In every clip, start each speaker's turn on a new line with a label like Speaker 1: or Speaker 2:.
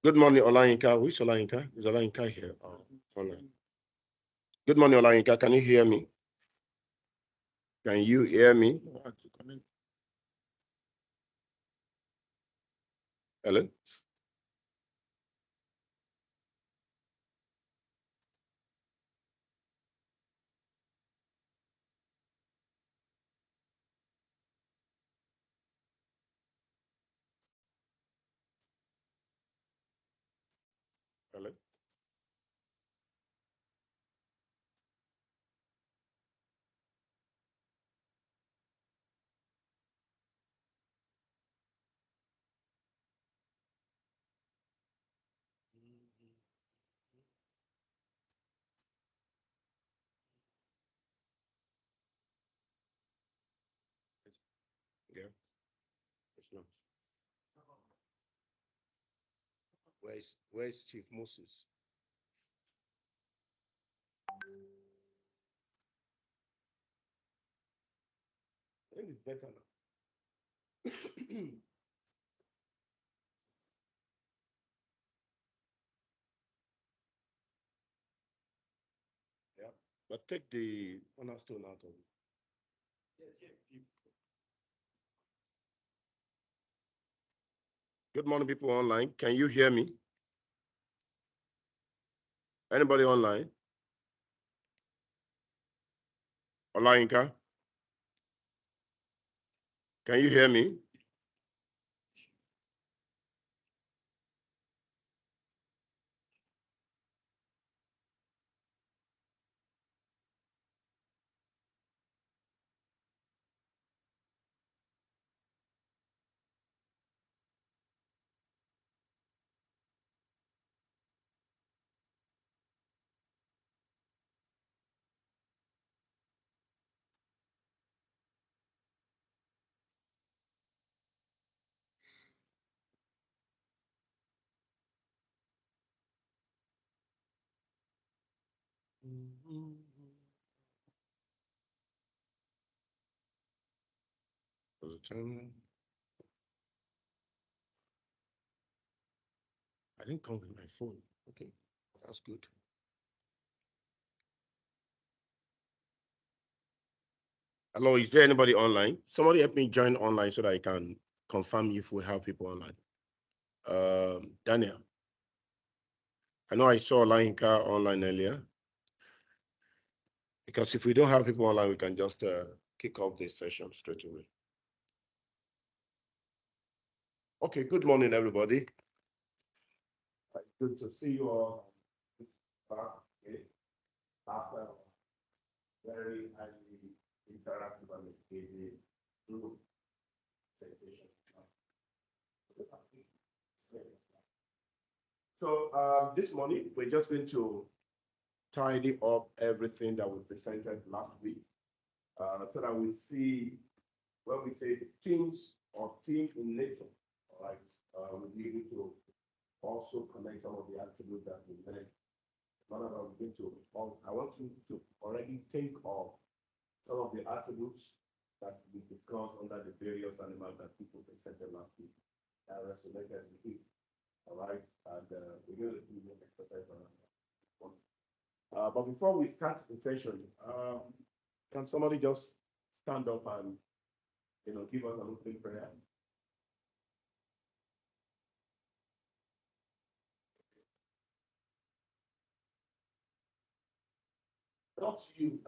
Speaker 1: Good morning, Olayinka. Who is Olayinka? Is Olayinka here? Oh, online. Good morning, Olayinka. Can you hear me? Can you hear me? Hello? Hello? Yeah, it's not. Where's Chief Moses? I think it's better now. Yeah. But take the cornerstone out of it. Good morning, people online. Can you hear me? Anybody online? Olayinka? Can you hear me? Was it turn? I didn't come with my phone. Okay, that's good. Hello, is there anybody online? Somebody help me join online so that I can confirm if we have people online. Daniel, I know I saw Olayinka online earlier. Because if we don't have people online, we can just kick off this session straight away. Okay, good morning, everybody. Good to see you all back after a very highly interactive and engaging group session. So this morning, we're just going to tidy up everything that we presented last week so that we see when we say themes or theme in nature, all right, we'll be able to also connect some of the attributes that we learned. None of them going to, I want you to already think of some of the attributes that we discussed under the various animals that people presented last week that resonated with you. All right, and we're going to do an exercise on that. But before we start the session, can somebody just stand up and give us an opening prayer? Not you.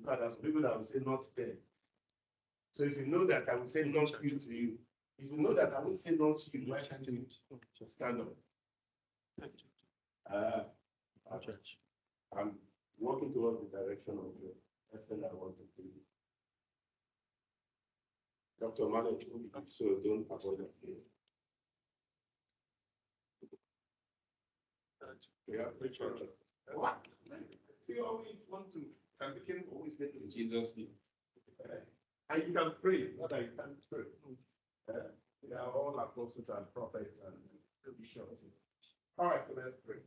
Speaker 1: But there's people that will say not them. So if you know that I will say not you to you, if you know that I will say not you, why can't you stand up? Church. I'm walking towards the direction of the person I want to be. Dr. Malik, so don't avoid that face. Yeah, preacher. What? See, always want to, and became always better in Jesus' name. And you can pray, not that you can't pray. They are all apostles and prophets and bishops. All right, so let's pray.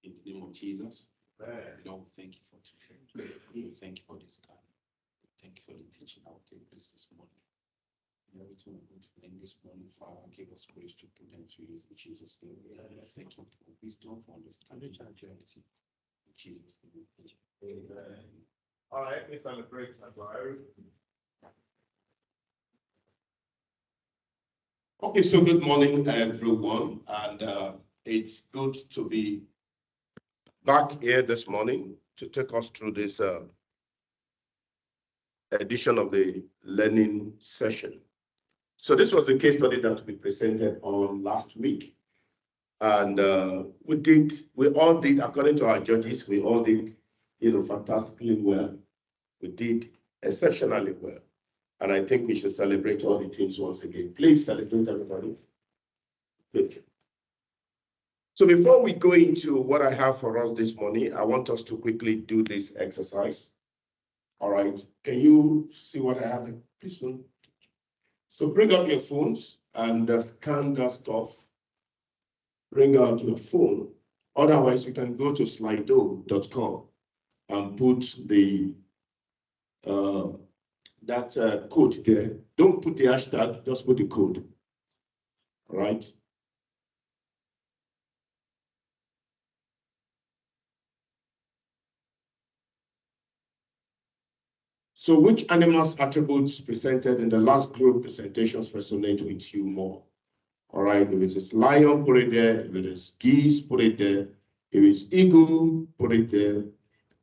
Speaker 1: In the name of Jesus, Lord, thank you for today. Thank you for this time. Thank you for the teaching that will take place this morning.
Speaker 2: Everything we're going to learn this morning, Father, give us grace to put them to use in Jesus' name. Thank you for wisdom, for understanding, and clarity. In Jesus' name.
Speaker 1: Amen. All right, let's celebrate February. Okay, so good morning, everyone, and it's good to be back here this morning to take us through this edition of the learning session. So this was the case study that we presented on last week. And we all did, according to our judges, we all did, fantastically well. We did exceptionally well. And I think we should celebrate all the teams once again. Please celebrate everybody. Thank you. So before we go into what I have for us this morning, I want us to quickly do this exercise. All right. Can you see what I have? Please don't. So bring up your phones and scan that stuff. Bring out your phone. Otherwise, you can go to slido.com and put the code there. Don't put the hashtag, just put the code. All right. So which animals' attributes presented in the last group presentations resonate with you more? All right, if it is lion, put it there. If it is geese, put it there. If it's eagle, put it there.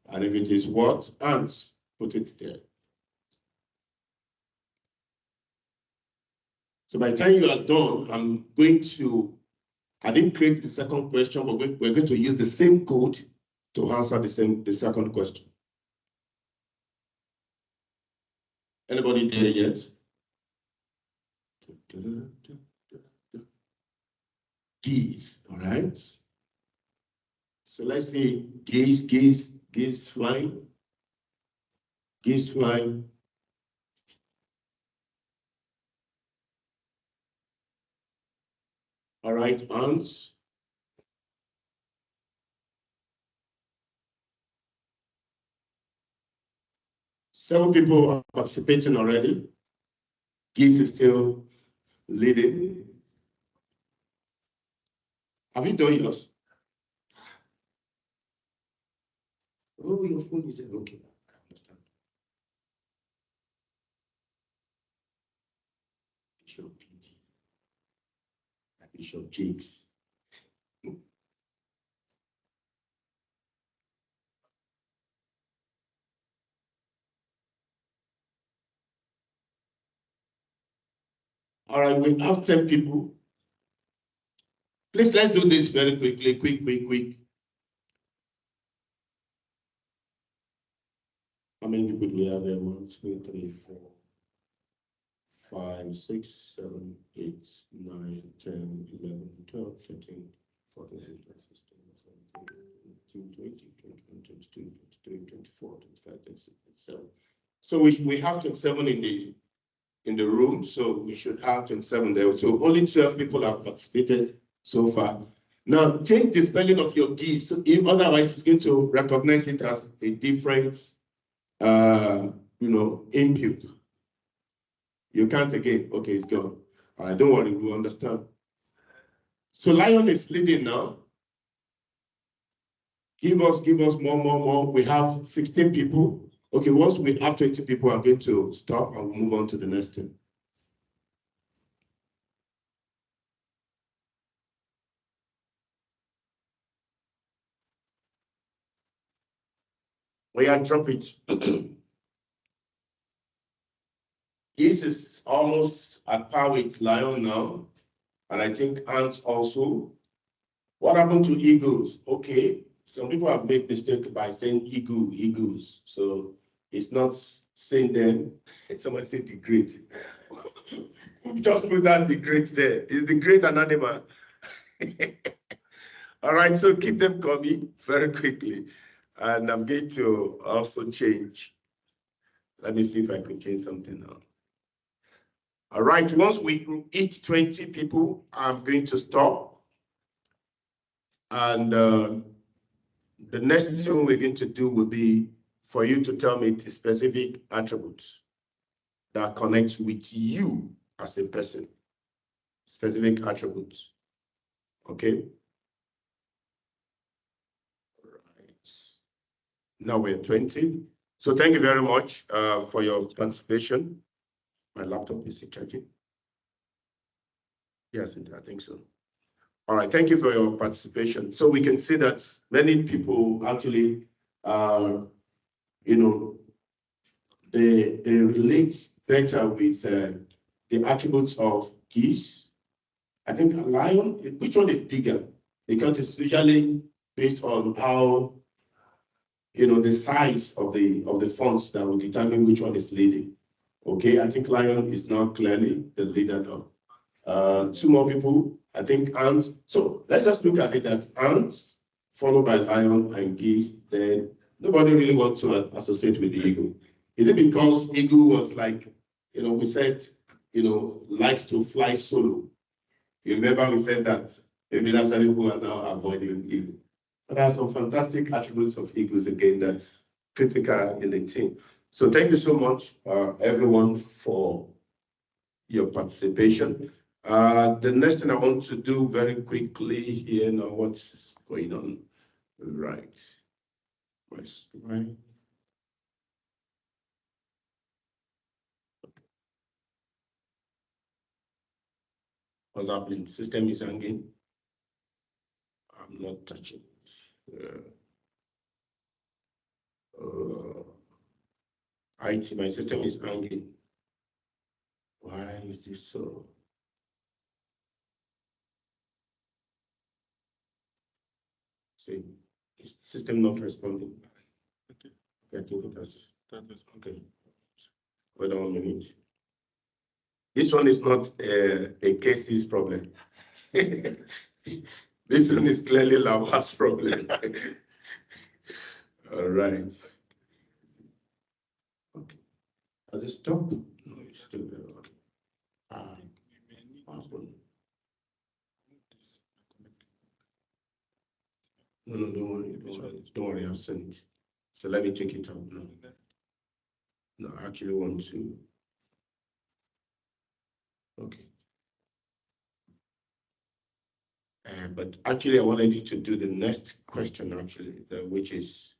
Speaker 1: And if it is what? Ants, put it there. So by the time you are done, I didn't create the second question, but we're going to use the same code to answer the second question. Anybody there yet? Geese, all right. So let's see, geese flying. Geese flying. All right, ants. Seven people are participating already. Geese is still leading. Have you done yours? Oh, your phone is okay. I understand. Bishop P.T. Bishop Jakes. All right, we have 10 people. Please, let's do this very quickly. Quick. How many people do we have there? 1, 2, 3, 4, 5, 6, 7, 8, 9, 10, 11, 12, 13, 14, 15, 16, 17, 18, 20, 21, 22, 23, 24, 25, 26, 27. So we have 27 in the room, so we should have 27 there. So only 12 people have participated so far. Now change the spelling of your geese. So otherwise, it's going to recognize it as a different, input. You can't again. Okay, it's gone. All right, don't worry, we'll understand. So lion is leading now. Give us more. We have 16 people. Okay, once we have 20 people, I'm going to stop and we'll move on to the next thing. We are dropping. This is almost at par with lion now, and I think ants also. What happened to eagles? Okay, some people have made mistake by saying eagles. So it's not saying them. Someone said the great. Just put that the great there. Is the great an animal? All right, so keep them coming very quickly. And I'm going to also change. Let me see if I can change something now. All right, once we hit 20 people, I'm going to stop. And the next thing we're going to do will be for you to tell me the specific attributes that connects with you as a person, specific attributes. Okay. Right. Now we're 20. So thank you very much for your participation. My laptop is charging. Yes, I think so. All right, thank you for your participation. So we can see that many people actually, they relate better with the attributes of geese. I think a lion, which one is bigger? Because it's usually based on how, the size of the fonts that will determine which one is leading. Okay, I think lion is now clearly the leader now. Two more people, I think ants. So let's just look at it that ants followed by lion and geese, then nobody really wants to associate with the eagle. Is it because eagle was like, we said, likes to fly solo? You remember we said that maybe that's why people are now avoiding eagle. But there are some fantastic attributes of eagles again that's critical in the team. So thank you so much, everyone, for your participation. The next thing I want to do very quickly here now, what's going on? Right. Right. What's happening? System is hanging. I'm not touching it. IT, my system is hanging. Why is this so? See, is the system not responding? Okay. I think it has. That is okay. Wait on a minute. This one is not a case's problem. This one is clearly Lava's problem. All right. Okay. Has it stopped? No, it's still there. Okay. No, don't worry. Don't worry, I've sent it. So let me check it out now. No, I actually want to. Okay. But actually, I wanted you to do the next question, actually, which is.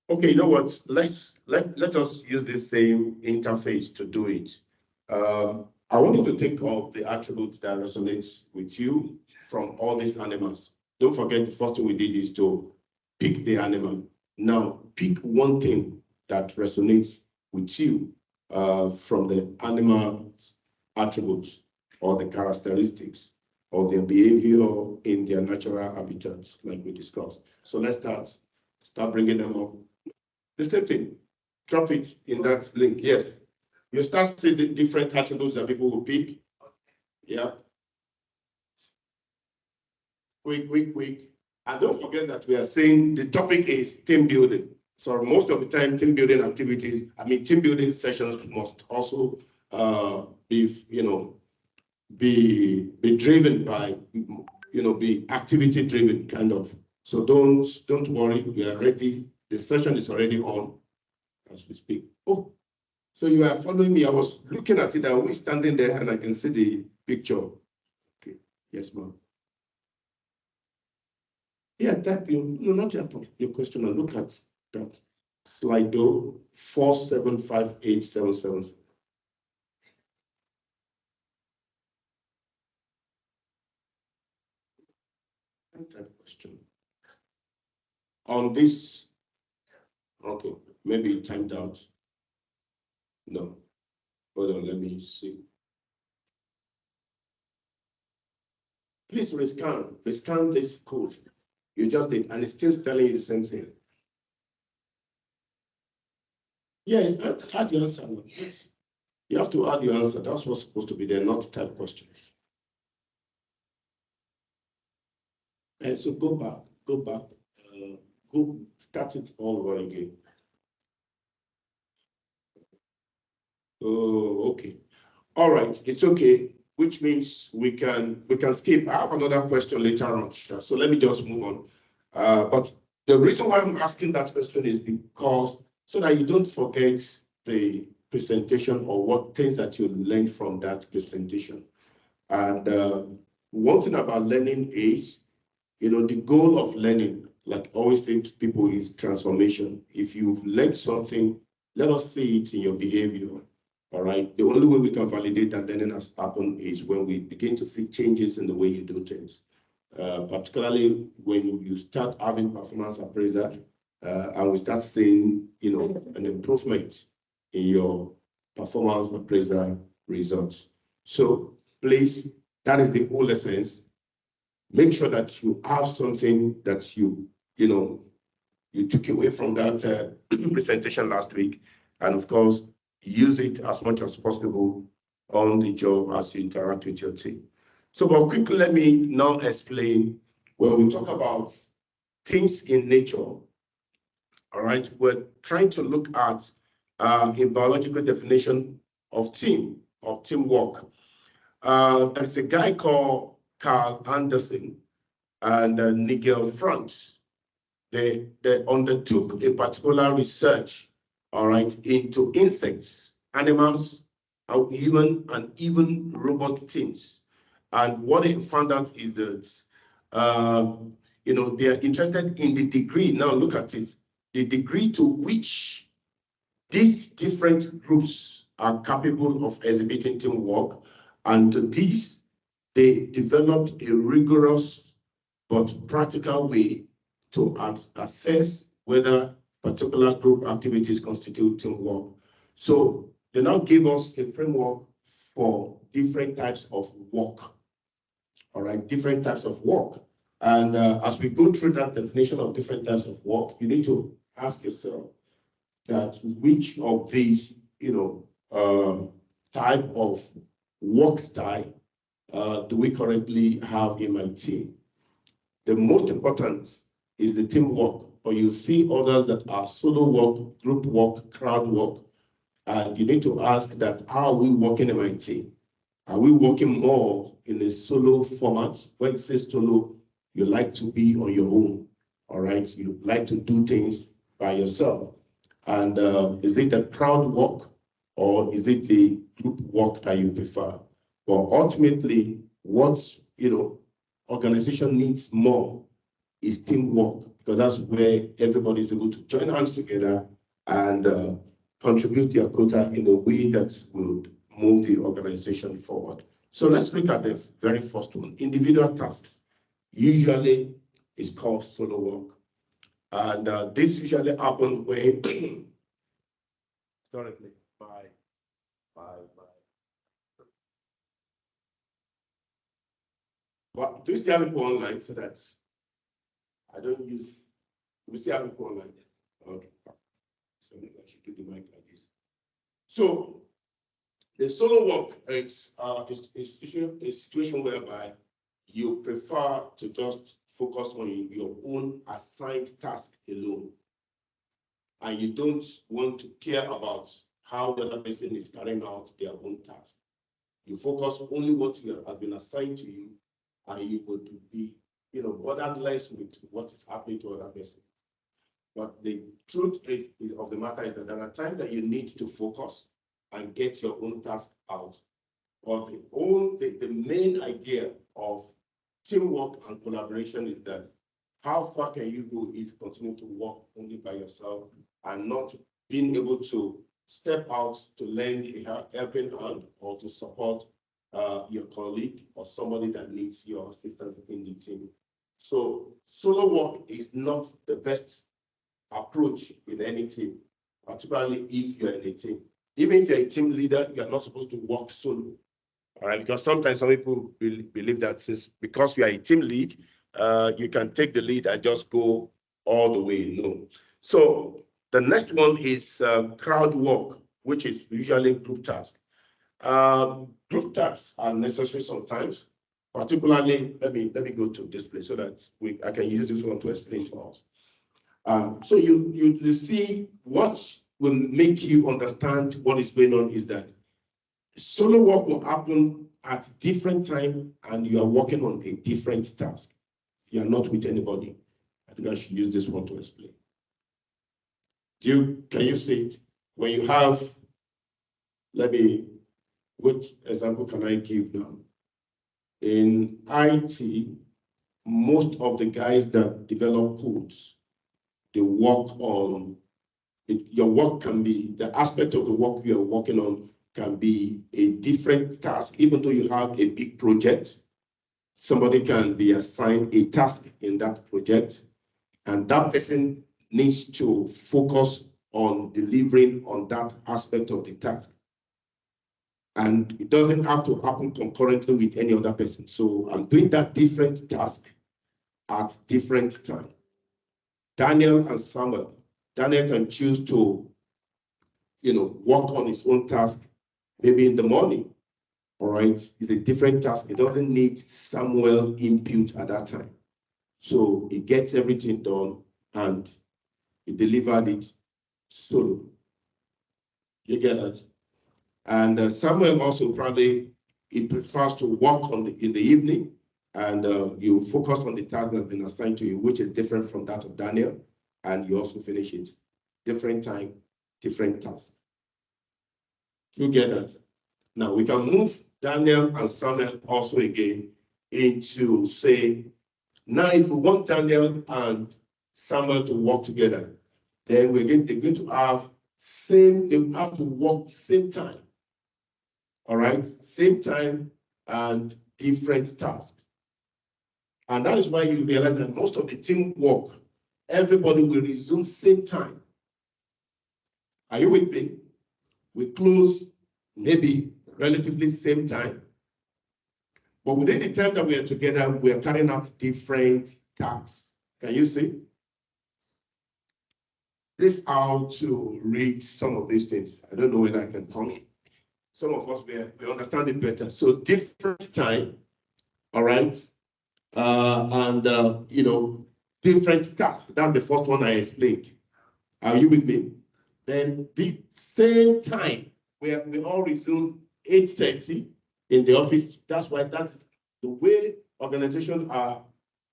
Speaker 1: Okay, you know what? Let us use the same interface to do it. I want you to think of the attributes that resonates with you from all these animals. Don't forget, the first thing we did is to pick the animal. Now, pick one thing that resonates with you from the animal's attributes or the characteristics of their behavior in their natural habitats, like we discussed. So let's start bringing them up. The same thing, drop it in that link. Yes, you start seeing the different attributes that people will pick. Yeah. Quick. And don't forget that we are saying the topic is team building. So most of the time, team building activities, team building sessions must also be driven by, be activity driven kind of. So don't worry, we are ready. The session is already on as we speak. Oh, so you are following me. I was looking at it. I was standing there and I can see the picture. Okay, yes, ma'am. Yeah, type not type your question and look at that slide though, 475877. Type question. On this, okay, maybe it timed out. No, hold on, let me see. Please rescan this code. You just did, and it's still telling you the same thing. Yes, add your answer. Yes. You have to add your answer. That's what's supposed to be there, not type questions. And so go back, go start it all over again. Oh, okay. All right, it's okay, which means we can skip. I have another question later on, so let me just move on. But the reason why I'm asking that question is because so that you don't forget the presentation or what things that you learned from that presentation. And one thing about learning is, the goal of learning, like I always say to people, is transformation. If you've learned something, let us see it in your behavior. All right. The only way we can validate that learning has happened is when we begin to see changes in the way you do things. Particularly when you start having performance appraisal and we start seeing, an improvement in your performance appraisal results. So please, that is the whole essence. Make sure that you have something that you took away from that presentation last week, and of course, use it as much as possible on the job as you interact with your team. So, but quickly, let me now explain when we talk about teams in nature. All right, we're trying to look at a biological definition of teamwork. There's a guy called Carl Anderson and Nigel Franz. They undertook a particular research, all right, into insects, animals, human, and even robot teams. And what they found out is that, they are interested in the degree. Now look at it, the degree to which these different groups are capable of exhibiting teamwork. And to this, they developed a rigorous but practical way to assess whether particular group activities constitute teamwork. So they now give us a framework for different types of work. All right, different types of work. And as we go through that definition of different types of work, you need to ask yourself that which of these, type of work style do we currently have in my team? The most important is the teamwork, or you see others that are solo work, group work, crowd work, and you need to ask that, how are we working in my team? Are we working more in a solo format? When it says solo, you like to be on your own, all right? You like to do things by yourself. And is it a crowd work or is it the group work that you prefer? But ultimately, what organization needs more is teamwork, because that's where everybody is able to join hands together and contribute their quota in a way that would move the organization forward. So let's look at the very first one. Individual tasks. Usually it's called solo work. And this usually happens when, sorry, please, bye. But do you still have people online so that I don't use, we still have people online? Okay. So maybe I should do the mic like this. So the solo work is a situation whereby you prefer to just focus on your own assigned task alone. And you don't want to care about how the other person is carrying out their own task. You focus only what has been assigned to you, and you would be, bothered less with what is happening to other person. But the truth is of the matter is that there are times that you need to focus and get your own task out. But the main idea of teamwork and collaboration is that how far can you go if you continue to work only by yourself and not being able to step out to lend a helping hand or to support your colleague or somebody that needs your assistance in the team. So solo work is not the best approach in any team, particularly if you're in a team. Even if you're a team leader, you're not supposed to work solo. All right, because sometimes some people believe that since because you are a team lead, you can take the lead and just go all the way. No. So the next one is crowd work, which is usually group tasks. Group tasks are necessary sometimes. Particularly, let me go to this place so that I can use this one to explain to us. So you see what will make you understand what is going on is that solo work will happen at different time and you are working on a different task. You are not with anybody. I think I should use this one to explain. Can you see it? When you have Which example can I give now? In IT, most of the guys that develop codes, they work on it. Your work can be, the aspect of the work you are working on can be a different task, even though you have a big project. Somebody can be assigned a task in that project, and that person needs to focus on delivering on that aspect of the task. And it doesn't have to happen concurrently with any other person. So I'm doing that different task at different time. Daniel and Samuel. Daniel can choose to, work on his own task, maybe in the morning. All right, it's a different task. It doesn't need Samuel input at that time. So he gets everything done and he delivered it solo. You get that? And Samuel also probably, he prefers to work in the evening, and you focus on the task that's been assigned to you, which is different from that of Daniel, and you also finish it. Different time, different task. You get that? Now we can move Daniel and Samuel also again into, say, now if we want Daniel and Samuel to work together, then they're going to have they have to work same time. All right, same time and different tasks. And that is why you realize that most of the team work, everybody will resume same time. Are you with me? We close maybe relatively same time. But within the time that we are together, we are carrying out different tasks. Can you see? This is how to read some of these things. I don't know whether I can come in. Some of us, we understand it better. So different time, all right? Different tasks. That's the first one I explained. Are you with me? Then the same time, we all resume 8:30 in the office. That's why that is the way organizations are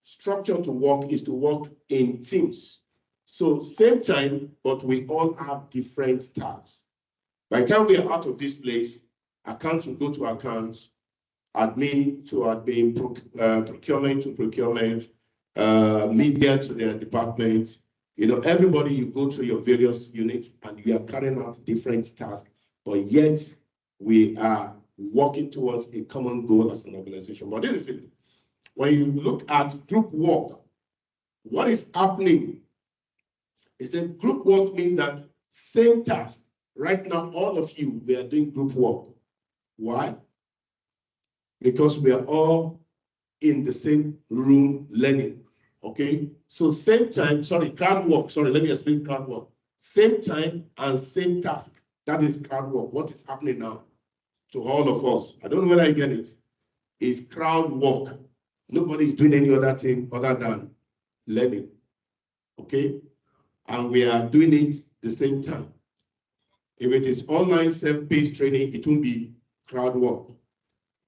Speaker 1: structured to work, is to work in teams. So same time, but we all have different tasks. By the time we are out of this place, accounts will go to accounts, admin to admin, procurement to procurement, media to their department. Everybody, you go to your various units and you are carrying out different tasks, but yet we are working towards a common goal as an organization. But this is it. When you look at group work, what is happening is that group work means that same task. Right now, all of you, we are doing group work. Why? Because we are all in the same room learning. Okay? So same time, crowd work. Let me explain crowd work. Same time and same task. That is crowd work. What is happening now to all of us? I don't know whether I get it. It's crowd work. Nobody is doing any other thing other than learning. Okay? And we are doing it the same time. If it is online self-paced training, it won't be crowd work.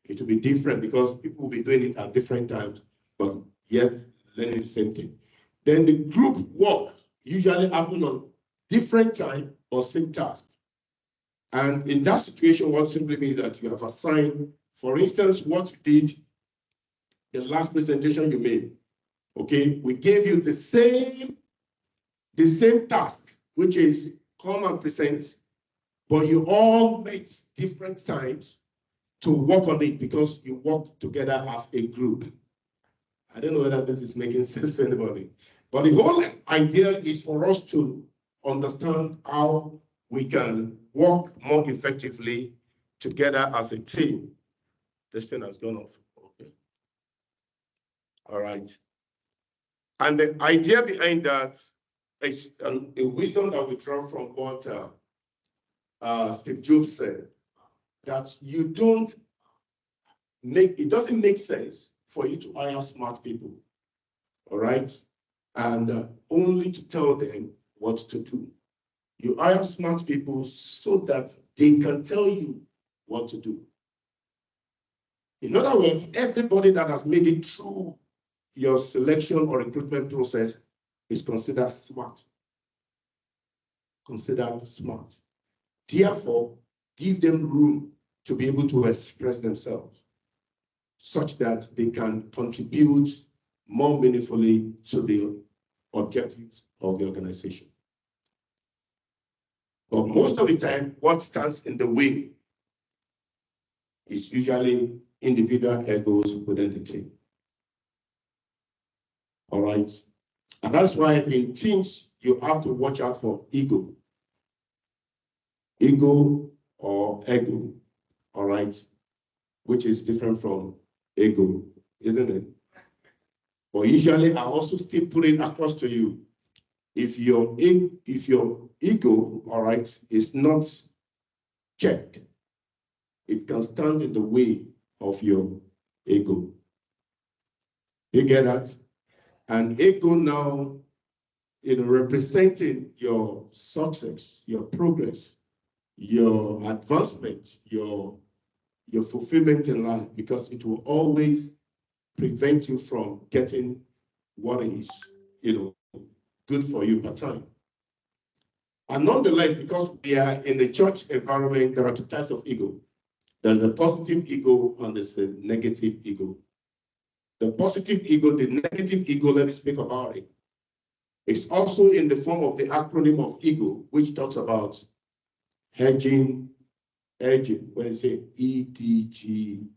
Speaker 1: It will be different because people will be doing it at different times, but yet learning the same thing. Then the group work usually happens on different time or same task. And in that situation, what simply means that you have assigned, for instance, what you did the last presentation you made. Okay, we gave you the same task, which is come and present, but you all met different times to work on it because you worked together as a group. I don't know whether this is making sense to anybody, but the whole idea is for us to understand how we can work more effectively together as a team. This thing has gone off. Okay. All right. And the idea behind that is a wisdom that we draw from what Steve Jobs said, that it doesn't make sense for you to hire smart people, all right? And only to tell them what to do. You hire smart people so that they can tell you what to do. In other words, everybody that has made it through your selection or recruitment process is considered smart. Considered smart. Therefore, give them room to be able to express themselves such that they can contribute more meaningfully to the objectives of the organization. But most of the time, what stands in the way is usually individual egos within the team. All right. And that's why in teams, you have to watch out for ego. Ego or ego, all right, which is different from ego, isn't it? But usually I also still put it across to you. If your ego, all right, is not checked, it can stand in the way of your ego. You get that? And ego now, representing your success, your progress, your advancement, your fulfillment in life, because it will always prevent you from getting what is, good for you per time. And nonetheless, because we are in the church environment, there are two types of ego. There's a positive ego and there's a negative ego. The positive ego, the negative ego, let me speak about it. It's also in the form of the acronym of ego, which talks about edging, when you say EDGING,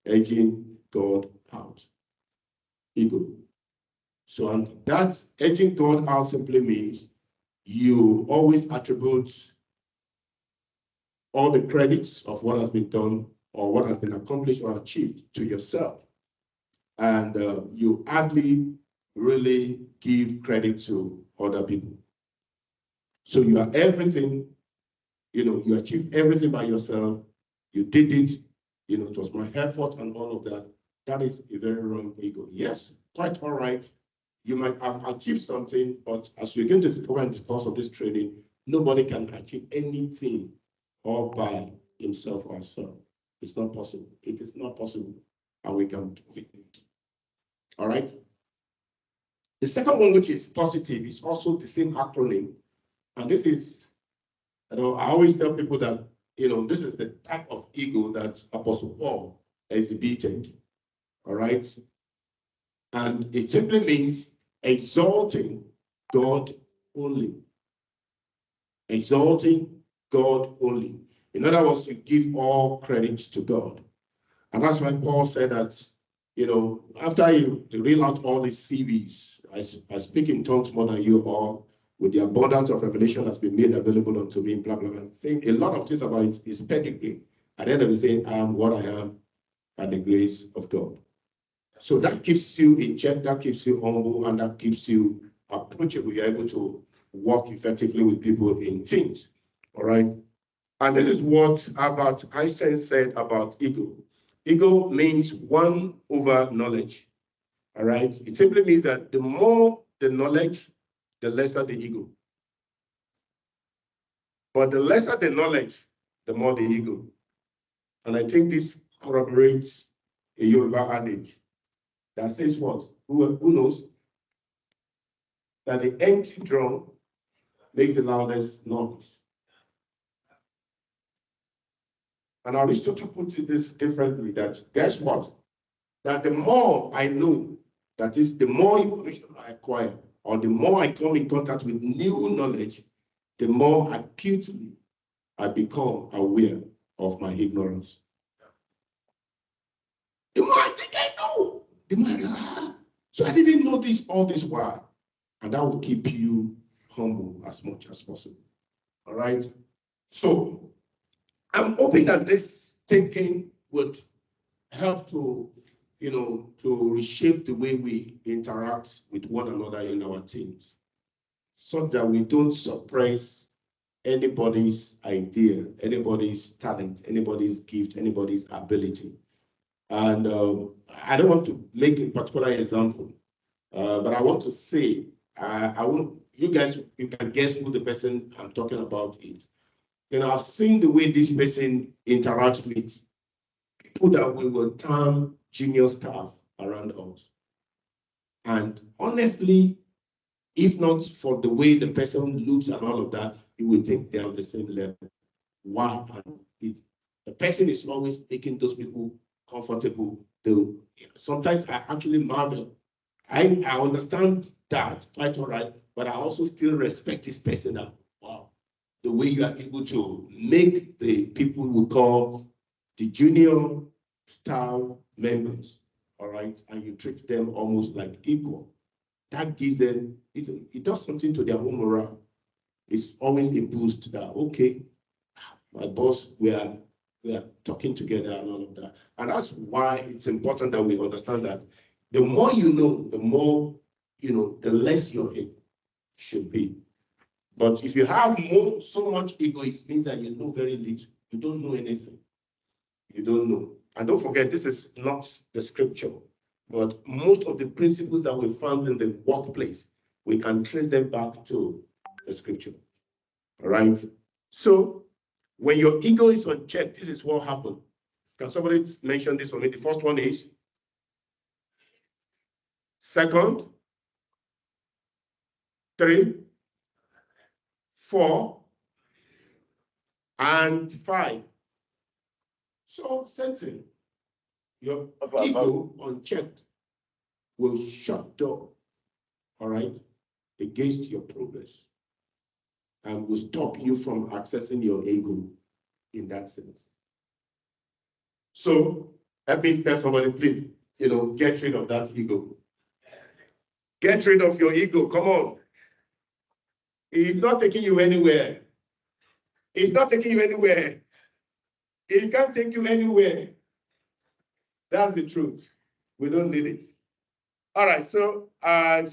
Speaker 1: edging God out. Ego. So, and that edging God out simply means you always attribute all the credits of what has been done or what has been accomplished or achieved to yourself. And you hardly really give credit to other people. So you are everything, you achieved everything by yourself. You did it, it was my effort and all of that. That is a very wrong ego. Yes, quite all right. You might have achieved something, but as we're going to discover in the course of this training, nobody can achieve anything all by himself or herself. It's not possible. It is not possible. And we can do it. All right. The second one, which is positive, is also the same acronym. And this is, I always tell people that, this is the type of ego that Apostle Paul exhibited. All right. And it simply means exalting God only. Exalting God only. In other words, you give all credit to God. And that's why Paul said that, after you reel out all these CVs, I speak in tongues more than you all, with the abundance of revelation that's been made available unto me, blah, blah, blah. Saying a lot of things about his pedigree. At the end of the day, I am what I am by the grace of God. So that keeps you in check, that keeps you humble, and that keeps you approachable. You're able to work effectively with people in teams. All right. And this is what Albert Einstein said about ego. Ego means one over knowledge. All right. It simply means that the more the knowledge, the lesser the ego. But the lesser the knowledge, the more the ego. And I think this corroborates a Yoruba adage that says what? Who knows? That the empty drum makes the loudest noise. And Aristotle puts it this differently, that guess what? That the more I know, that is, the more information I acquire, or the more I come in contact with new knowledge, the more acutely I become aware of my ignorance. The more I think I know, the more so I didn't know this all this while. And that will keep you humble as much as possible. All right? So I'm hoping that this thinking would help to, to reshape the way we interact with one another in our teams, so that we don't suppress anybody's idea, anybody's talent, anybody's gift, anybody's ability. And I don't want to make a particular example, but I want to say, you guys, you can guess who the person I'm talking about is. I've seen the way this person interacts with people that we will term junior staff around us. And honestly, If not for the way the person looks and all of that, you would think they're on the same level. Why? The person is always making those people comfortable. Sometimes I actually marvel. I understand that quite all right, but I also still respect this person now. Wow. The way you are able to make the people we call the junior staff members, all right, and you treat them almost like equal. That gives them, it does something to their own morale. It's always a boost that, okay, my boss, we are talking together and all of that. And that's why it's important that we understand that the more you know, the more, the less your ego should be. But if you have so much ego, it means that you know very little. You don't know anything. You don't know. And don't forget, this is not the scripture, but most of the principles that we found in the workplace, we can trace them back to the scripture. All right? So, when your ego is unchecked, this is what happens. Can somebody mention this for me? The first one is? Second? 3? 4? And 5. So, same thing. Your ego unchecked will shut door, all right, against your progress and will stop you from accessing your ego in that sense. So, that means that somebody, please, get rid of that ego. Get rid of your ego. Come on. It's not taking you anywhere. It's not taking you anywhere. It can't take you anywhere. That's the truth. We don't need it. All right, so I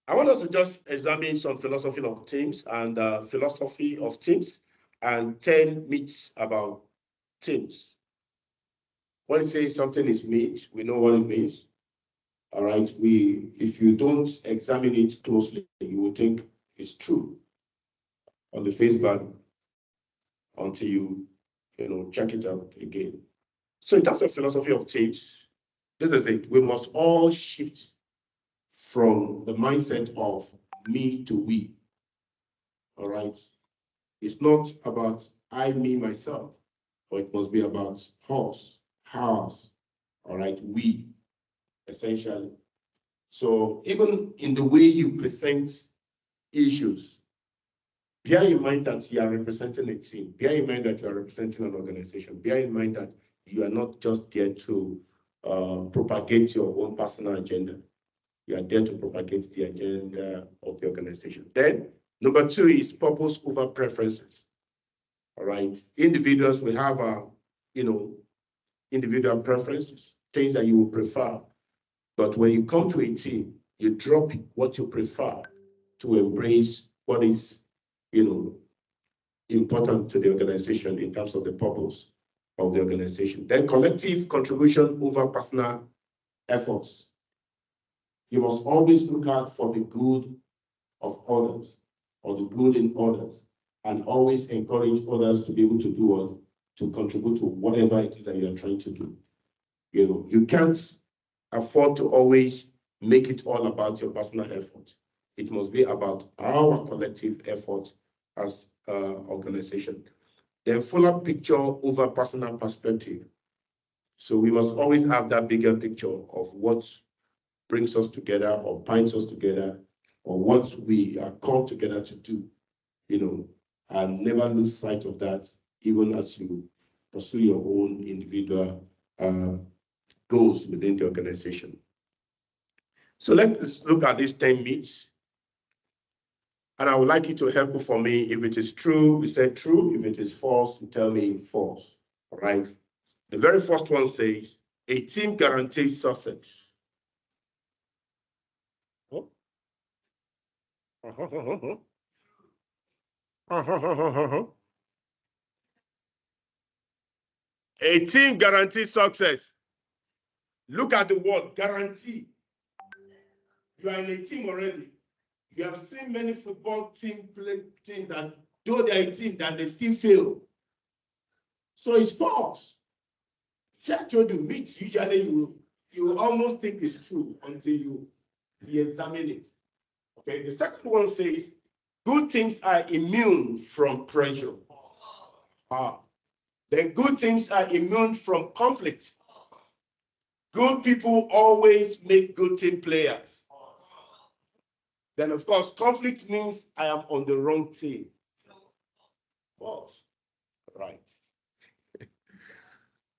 Speaker 1: want us to just examine some philosophy of teams and philosophy of teams and 10 myths about teams. When you say something is myth, we know what it means. All right, if you don't examine it closely, you will think it's true on the face value until you check it out again. So in terms of philosophy of teams, this is it. We must all shift from the mindset of me to we. All right. It's not about I, me, myself, but it must be about us, ours. All right. We, essentially. So even in the way you present issues, bear in mind that you are representing a team. Bear in mind that you are representing an organization. Bear in mind that you are not just there to propagate your own personal agenda. You are there to propagate the agenda of the organization. Then, number 2 is purpose over preferences. All right. Individuals will have, individual preferences, things that you will prefer. But when you come to a team, you drop what you prefer to embrace what is, important to the organization in terms of the purpose of the organization. Then collective contribution over personal efforts. You must always look out for the good of others or the good in others and always encourage others to be able to do what? To contribute to whatever it is that you are trying to do. You can't afford to always make it all about your personal effort. It must be about our collective effort as an organization. Then fuller picture over personal perspective. So we must always have that bigger picture of what brings us together or binds us together or what we are called together to do, and never lose sight of that, even as you pursue your own individual goals within the organization. So let's look at these 10 myths. And I would like you to help for me. If it is true, you say true. If it is false, you tell me false. All right. The very first one says, a team guarantees success. Oh. A team guarantees success. Look at the word guarantee. You are in a team already. You have seen many football team play teams that though they're a team that they still fail. So it's false. See, I told you, myths usually you almost think it's true until you We examine it. Okay, the second one says, good things are immune from pressure. Then good things are immune from conflict. Good people always make good team players. Then, of course, conflict means I am on the wrong team. False. Right.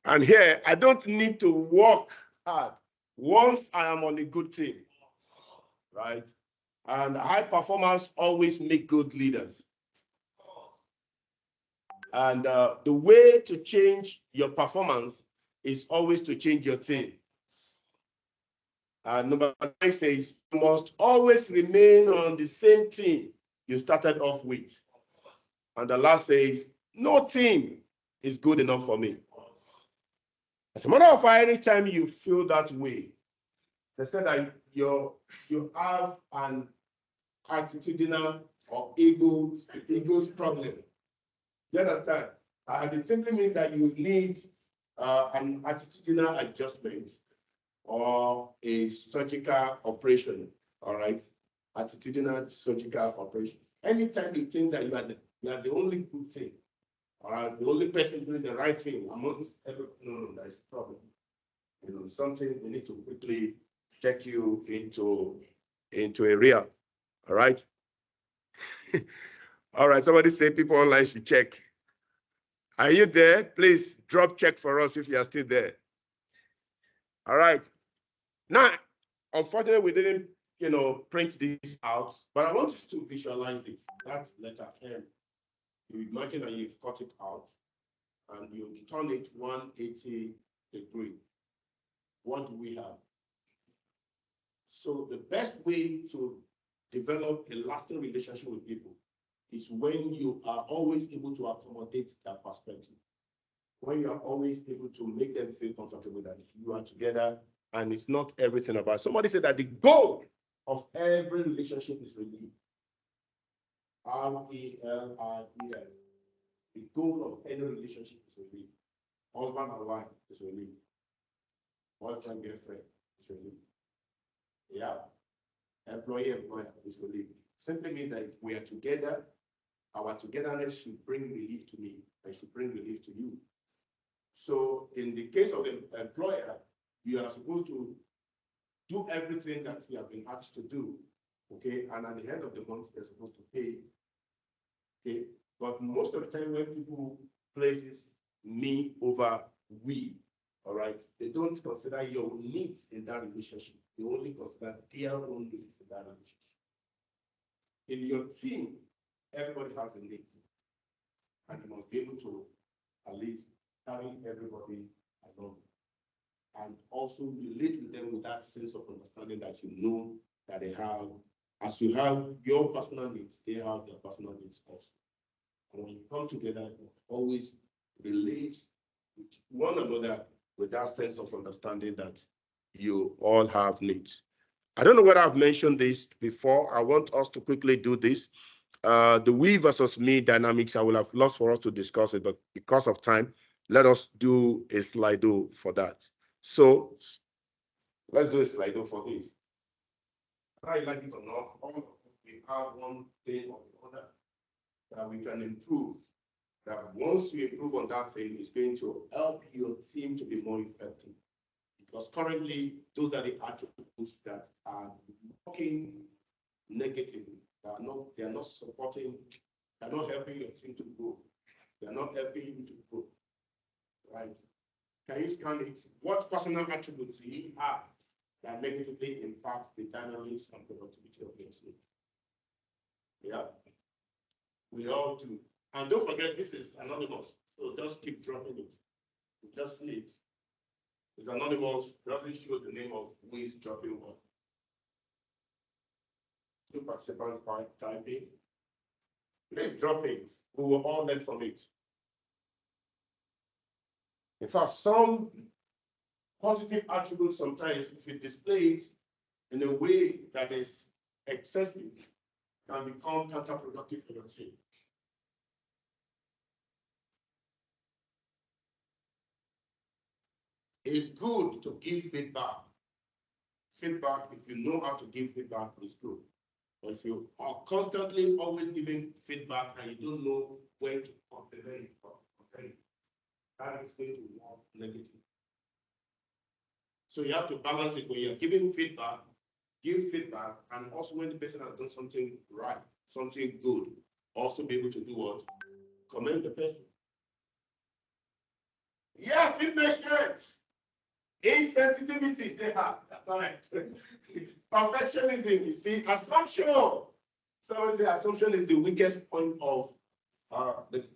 Speaker 1: And here, I don't need to work hard once I am on a good team. Right? And high performers always make good leaders. And the way to change your performance is always to change your team. Number 9 says, you must always remain on the same team you started off with. And the last says, no team is good enough for me. As a matter of fact, anytime you feel that way, they said that you have an attitudinal or ego's problem. You understand? It simply means that you need an attitudinal adjustment or a surgical operation, all right? Attitudinal surgical operation. Anytime you think that you are the only good thing, all right, the only person doing the right thing amongst everyone, no, that's a problem. You know, something we need to quickly check you into a real, all right? All right, somebody say people online should check. Are you there? Please drop check for us if you are still there. All right. Now, unfortunately, we didn't, print this out, but I want you to visualize this. That's letter M. You imagine that you've cut it out and you turn it 180 degrees. What do we have? So the best way to develop a lasting relationship with people is when you are always able to accommodate their perspective. When you are always able to make them feel comfortable that you are together and it's not everything about. Somebody said that the goal of every relationship is relief. RELIEF. The goal of any relationship is relief. Husband and wife is relief. Boyfriend, girlfriend is relief. Yeah. Employer is relief. Simply means that if we are together, our togetherness should bring relief to me and should bring relief to you. So in the case of the employer, you are supposed to do everything that you have been asked to do, okay? And at the end of the month, they're supposed to pay, okay? But most of the time when people places me over we, all right, they don't consider your needs in that relationship. They only consider their own needs in that relationship. In your team, everybody has a need, and you must be able to at least carry everybody along and also relate with them with that sense of understanding that you know that they have. As you have your personal needs, they have their personal needs also. And when you come together, you always relate with one another with that sense of understanding that you all have needs. I don't know whether I've mentioned this before. I want us to quickly do this. The we versus me dynamics, I will have lost for us to discuss it, but because of time, let us do a Slido for that. So let's do a Slido for this. Whether you like it or not, all of us, we have one thing or the other that we can improve. That once you improve on that thing, it's going to help your team to be more effective. Because currently, those are the attributes that are working negatively. They are not supporting, they are not helping your team to grow. They are not helping you to grow. Right? Can you scan it? What personal attributes do you have that negatively impacts the dynamics and productivity of your team? Yeah. We all do. And don't forget, this is anonymous. So just keep dropping it. You just see it. It's anonymous, doesn't show the name of who is dropping what. Two participants by typing. Please drop it. We will all learn from it. In fact, some positive attributes sometimes, if you display it in a way that is excessive, can become counterproductive for your team. It's good to give feedback. feedback, if you know how to give feedback, is good. But if you are constantly always giving feedback and you don't know where to compliment or complain, that is going to work negative. So you have to balance it when you're giving feedback, give feedback, and also when the person has done something right, something good, also be able to do what? Commend the person. Yes, be patient. Insensitivity, say, that's all right. Perfectionism, you see, assumption. Someone say assumption is the weakest point of,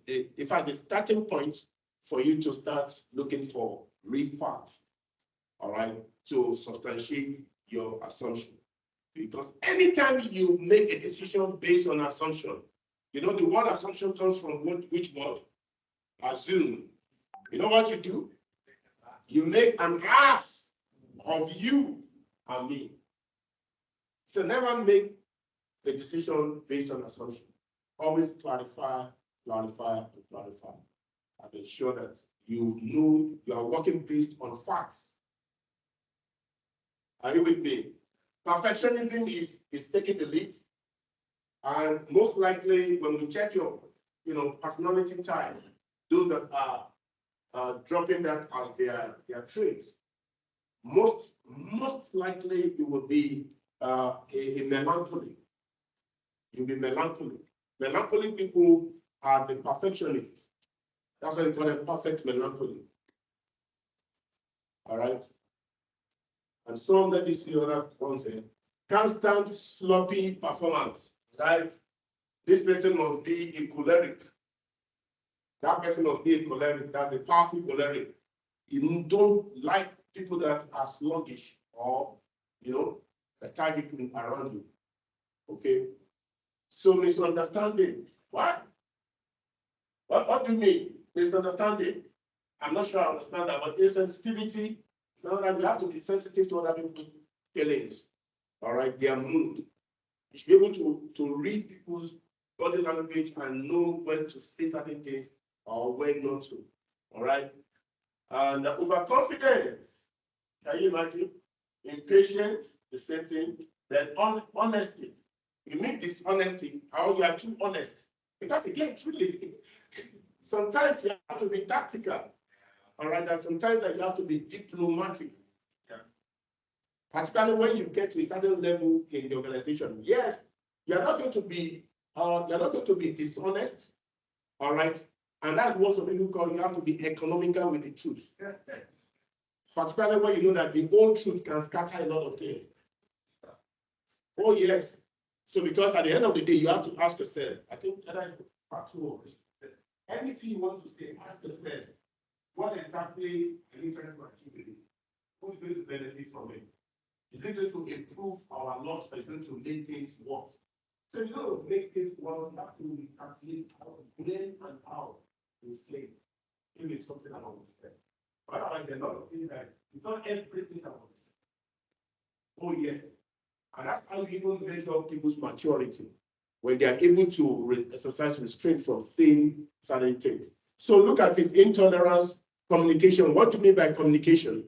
Speaker 1: in fact, the starting point for you to start looking for real facts, all right, to substantiate your assumption. Because anytime you make a decision based on assumption, you know, the word assumption comes from which word? Assume. You know what you do? You make an ass of you and me. So never make a decision based on assumption. Always clarify, clarify, and clarify. And ensure that you know you are working based on facts. Are you with me? Perfectionism is taking the lead. And most likely, when we check your personality type, those that are dropping that as their traits, most likely you will be a melancholy. You'll be melancholic. Melancholic people are the perfectionists. That's why they call them perfect melancholy. All right. And some, let me see other ones here. Constant sloppy performance. Right. This person must be a choleric. That person must be a choleric. That's a powerful choleric. You don't like people that are sluggish or, lethargic around you. Okay. So misunderstanding. What? What do you mean? Misunderstanding. I'm not sure I understand that, but insensitivity, so that you have to be sensitive to other people's feelings. All right, their mood. You should be able to read people's body language and know when to say certain things or when not to. All right. And overconfidence. Can you imagine? Impatience, the same thing. Then honesty. You mean dishonesty, how you are too honest. Because again, truly, sometimes you have to be tactical. All right, and sometimes that you have to be diplomatic. Yeah. Particularly when you get to a certain level in the organization. Yes, you're not going to be dishonest. All right. And that's what some people call you have to be economical with the truth. Particularly when you know that the old truth can scatter a lot of things. Oh, yes. So because at the end of the day, you have to ask yourself, I think that is part 2 of it. Anything you want to say, ask yourself, what exactly are you trying to achieve? Who is going to benefit from it? Is it going to improve our lot or is it going to make things worse? So you know, make things worse, you have to calculate how when and how we say if it's something I want to say. But I like a lot of things that it's not everything I want to say. Oh, yes. And that's how you even measure people's maturity when they are able to exercise restraint from saying certain things. So look at this intolerance, communication. What do you mean by communication?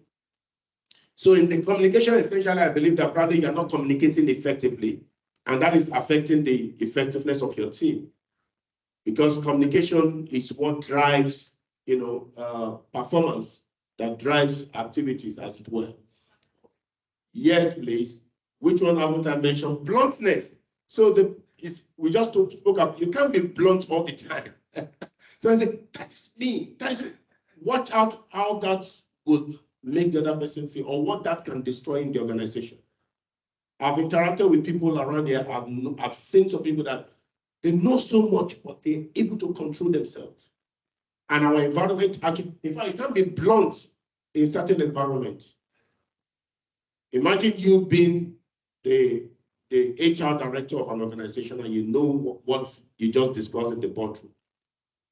Speaker 1: So in the communication, essentially, I believe that probably you're not communicating effectively, and that is affecting the effectiveness of your team. Because communication is what drives, performance, that drives activities, as it were. Yes, please. Which one haven't I mentioned? Bluntness. So we just spoke up. You can't be blunt all the time. So I said, that's me. Watch out how that would make the other person feel or what that can destroy in the organization. I've interacted with people around here. I've seen some people that they know so much, but they're able to control themselves. And our environment, actually, in fact, you can't be blunt in certain environments. Imagine you being the HR director of an organization and you know what you just discussed in the boardroom.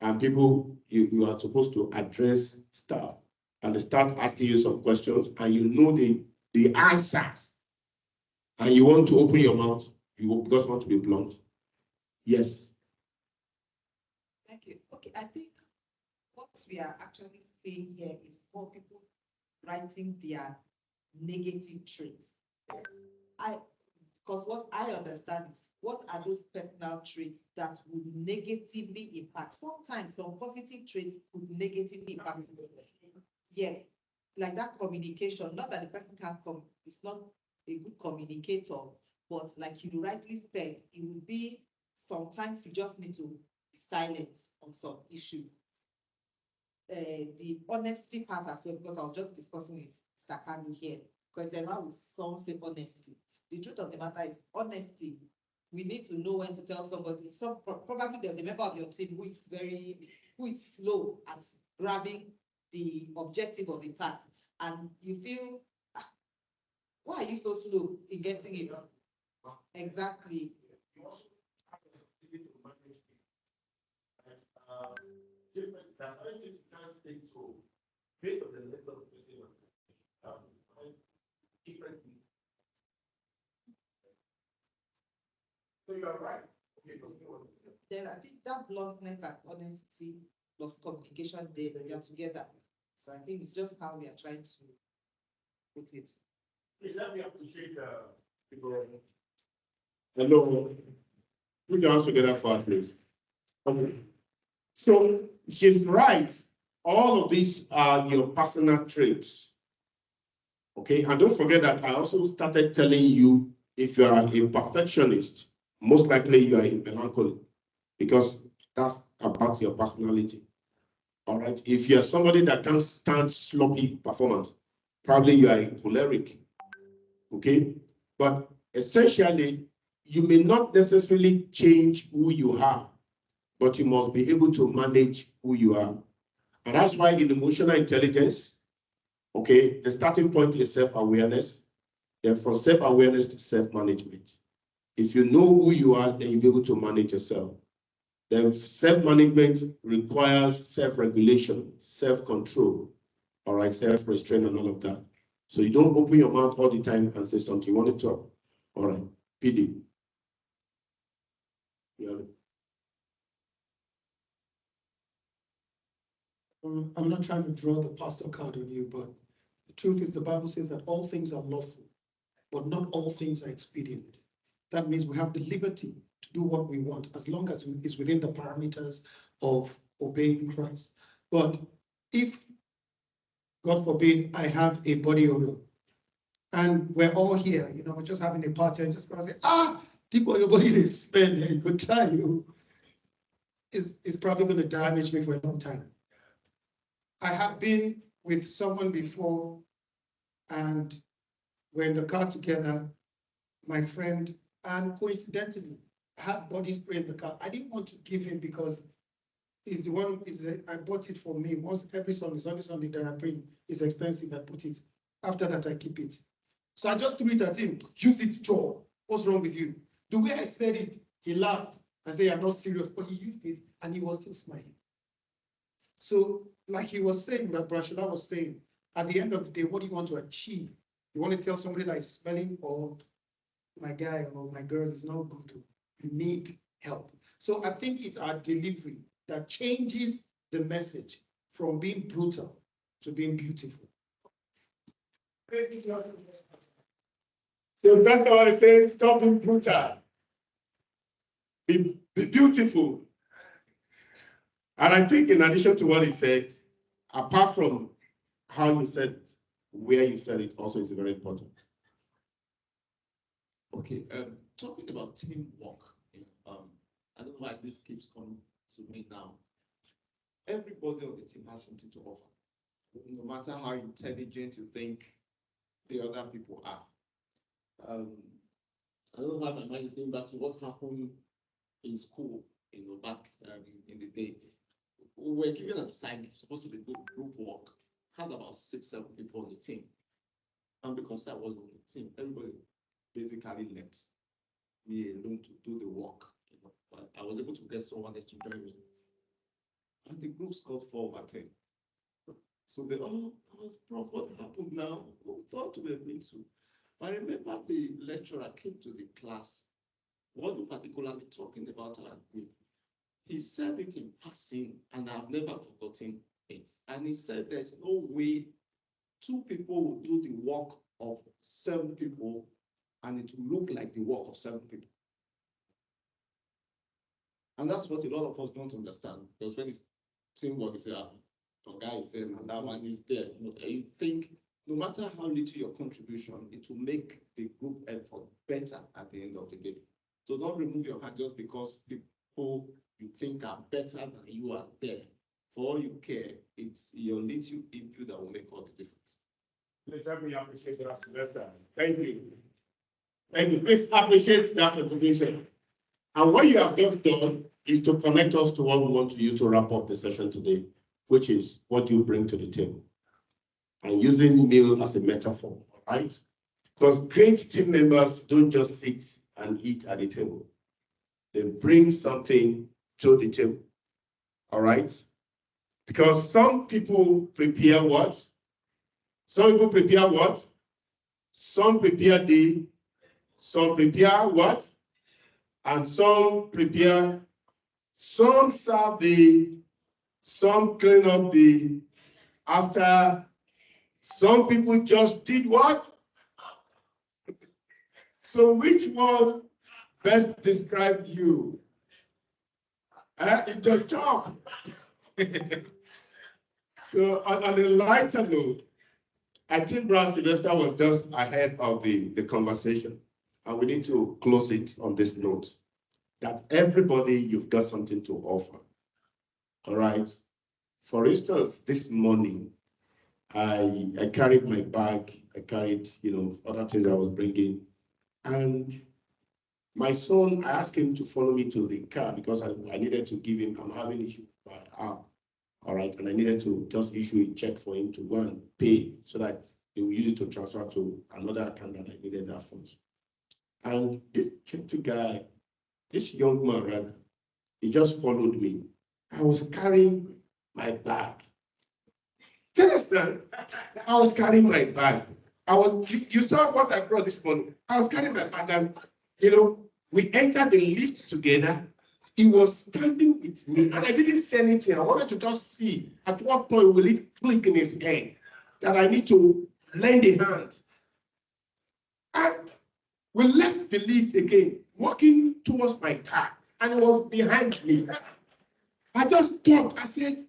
Speaker 1: And people, you are supposed to address staff and they start asking you some questions and you know the answers. And you want to open your mouth, you just want to be blunt. Yes.
Speaker 3: Thank you. Okay, I think what we are actually seeing here is more people writing their negative traits Because what I understand is, what are those personal traits that would negatively impact? Sometimes some positive traits could negatively impact. Yes, like that communication, not that the person can't come, it's not a good communicator, but like you rightly said, it would be sometimes you just need to be silent on some issues. The honesty part as well, because I was just discussing with Mr. Kanu here, because the man will some say honesty. The truth of the matter is honesty. We need to know when to tell somebody. Probably there's a member of your team who is slow at grabbing the objective of a task, and you feel, "Ah, why are you so slow in getting it?" Exactly.
Speaker 1: You also have the ability to manage it. And, different, there are certain things you can't stick to based on the level of person, differently. So you are right. Okay, continue on.
Speaker 3: Then I think that bluntness and honesty plus communication, they are together. So I think it's just how we are trying to put it.
Speaker 1: Please let me appreciate people. Hello. Put your hands together for us, please. Okay. So she's right. All of these are your personal traits. Okay, and don't forget that I also started telling you, if you are a perfectionist, most likely you are in melancholy, because that's about your personality. All right. If you're somebody that can't stand sloppy performance, probably you are a choleric. Okay. But essentially, you may not necessarily change who you are, but you must be able to manage who you are. And that's why in emotional intelligence, okay, the starting point is self-awareness. Then from self-awareness to self-management. If you know who you are, then you'll be able to manage yourself. Then self-management requires self-regulation, self-control, all right, self-restraint and all of that. So you don't open your mouth all the time and say something. You want to talk. All right, PD. Yeah.
Speaker 4: I'm not trying to draw the pastor card on you, but the truth is the Bible says that all things are lawful, but not all things are expedient. That means we have the liberty to do what we want as long as it's within the parameters of obeying Christ. But if, God forbid, I have a body odor and we're all here, we're just having a party and just gonna say, Tipo, your body is smell, you could try, it's probably going to damage me for a long time. I have been with someone before, and we're in the car together, my friend, and coincidentally, I had body spray in the car. I didn't want to give him because he's the one, I bought it for me. Once every Sunday that I bring, it's expensive, I put it. After that, I keep it. So I just threw it at him, use it, Joe. What's wrong with you? The way I said it, he laughed. I said, I'm not serious, but he used it, and he was still smiling. So, like he was saying, that Brashila was saying, at the end of the day, what do you want to achieve? You want to tell somebody that is smelling, or my guy or my girl is not good, you need help. So I think it's our delivery that changes the message from being brutal to being beautiful.
Speaker 1: So that's what it says, stop being brutal. Be beautiful. And I think in addition to what he said, apart from how you said it, where you said it also is very important.
Speaker 2: Okay, talking about teamwork, I don't know why this keeps coming to me now. Everybody on the team has something to offer, no matter how intelligent you think the other people are. I don't know why my mind is going back to what happened in school, back in the day. We were given an assignment, supposed to be group work, had about 6-7 people on the team. And because I was on the team, everybody basically left me alone to do the work. But I was able to get someone else to join me. And the group scored 4/10. So they, Prof, what happened now? We thought we were going to. I remember the lecturer came to the class, wasn't particularly talking about our group. He said it in passing, and I've never forgotten it. And he said there's no way 2 people will do the work of 7 people and it will look like the work of 7 people. And that's what a lot of us don't understand, because when it's teamwork, you say, one guy is there and that one is there. You think no matter how little your contribution, it will make the group effort better at the end of the day. So don't remove your hand just because people you think are better than you are there. For all you care, it's your little input that will make all the difference.
Speaker 1: Please help me appreciate that, Sylvester. Thank you. Thank you. Please appreciate that contribution. And what you have just done is to connect us to what we want to use to wrap up the session today, which is what you bring to the table. And using meal as a metaphor, right? Because great team members don't just sit and eat at the table. They bring something to the table, all right? Because some people prepare what? Some people prepare what? Some prepare some prepare what? And some prepare, some serve some clean up after, some people just did what? So which one best describe you? It just job. So on a lighter note, I think Brother Sylvester was just ahead of the conversation, and we need to close it on this note, that everybody, you've got something to offer, all right? For instance, this morning, I carried my bag, I carried, other things I was bringing, and my son, I asked him to follow me to the car because I needed to give him, I'm having issue with my app. All right, and I needed to just issue a check for him to go and pay so that they will use it to transfer to another account that I needed that funds. And this gentle guy, this young man rather, he just followed me. I was carrying my bag. Do you understand? I was carrying my bag. You saw what I brought this morning. I was carrying my bag and, we entered the lift together. He was standing with me, and I didn't say anything. I wanted to just see at what point will it click in his head that I need to lend a hand. And we left the lift again, walking towards my car, and he was behind me. I just stopped. I said,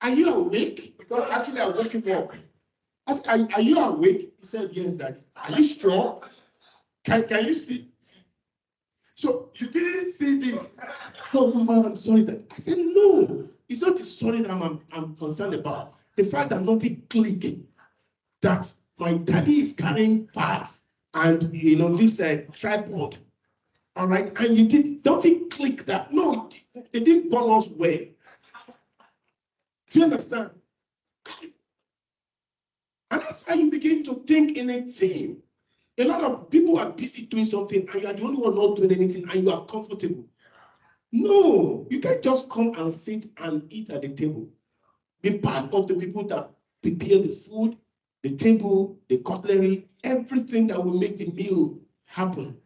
Speaker 1: "Are you awake?" Because actually I woke him up. I said, "Are you awake?" He said, "Yes, Dad." "Are you strong? Can you see?" "So you didn't see this?" "No, Mama, I'm sorry that." I said, "No, it's not the sorry that I'm concerned about. The fact that nothing clicked, that my daddy is carrying parts and this tripod. All right, and nothing click that. No, they didn't burn us well. Do you understand?" And that's how you begin to think in a team. A lot of people are busy doing something, and you are the only one not doing anything, and you are comfortable. No, you can't just come and sit and eat at the table. Be part of the people that prepare the food, the table, the cutlery, everything that will make the meal happen.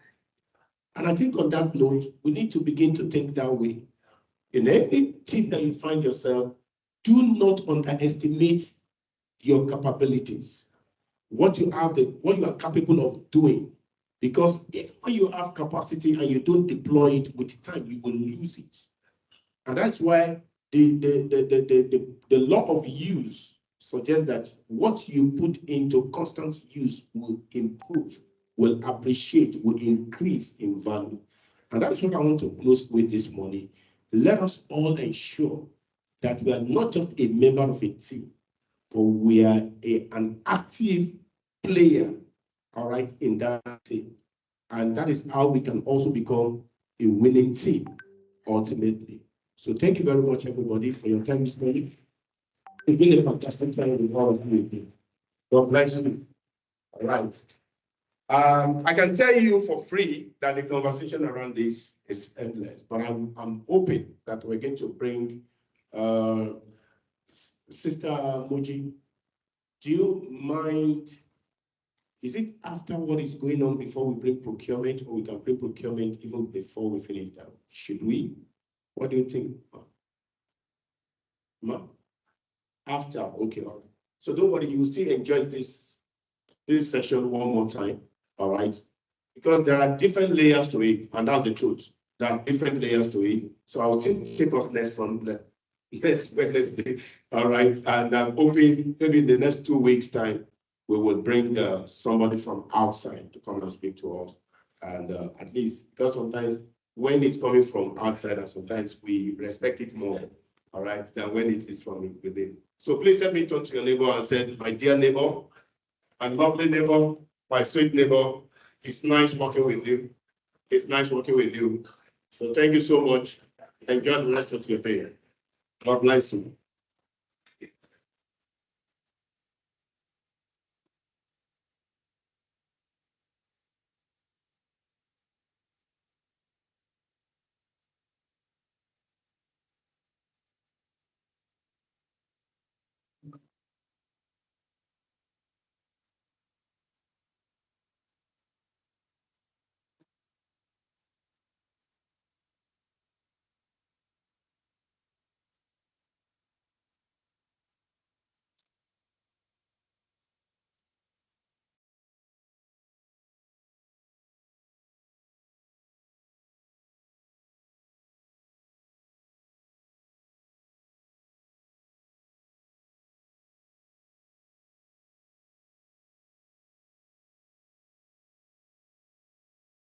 Speaker 1: And I think on that note, we need to begin to think that way. In any team that you find yourself, do not underestimate your capabilities. What you are capable of doing. Because if you have capacity and you don't deploy it with time, you will lose it. And that's why the law of use suggests that what you put into constant use will improve, will appreciate, will increase in value. And that's what I want to close with this morning. Let us all ensure that we are not just a member of a team, but we are an active player, all right, in that team. And that is how we can also become a winning team, ultimately. So thank you very much, everybody, for your time this morning. It's been a fantastic time with all of you. God bless you. All right. I can tell you for free that the conversation around this is endless, but I'm hoping that we're going to bring Sister Moji. Do you mind? Is it after what is going on before we bring procurement, or we can bring procurement even before we finish that? Should we? What do you think? After, okay. So don't worry, you will still enjoy this session one more time. all right? Because there are different layers to it, and that's the truth. There are different layers to it. So I'll still take us next Wednesday, all right? And I'm hoping maybe in the next 2 weeks' time, we will bring somebody from outside to come and speak to us. And at least, because sometimes when it's coming from outside, and sometimes we respect it more, all right, than when it is from within. So please help me turn to your neighbor and say, my dear neighbor, my lovely neighbor, my sweet neighbor, it's nice working with you. It's nice working with you. So thank you so much. Enjoy the rest of your day. God bless you.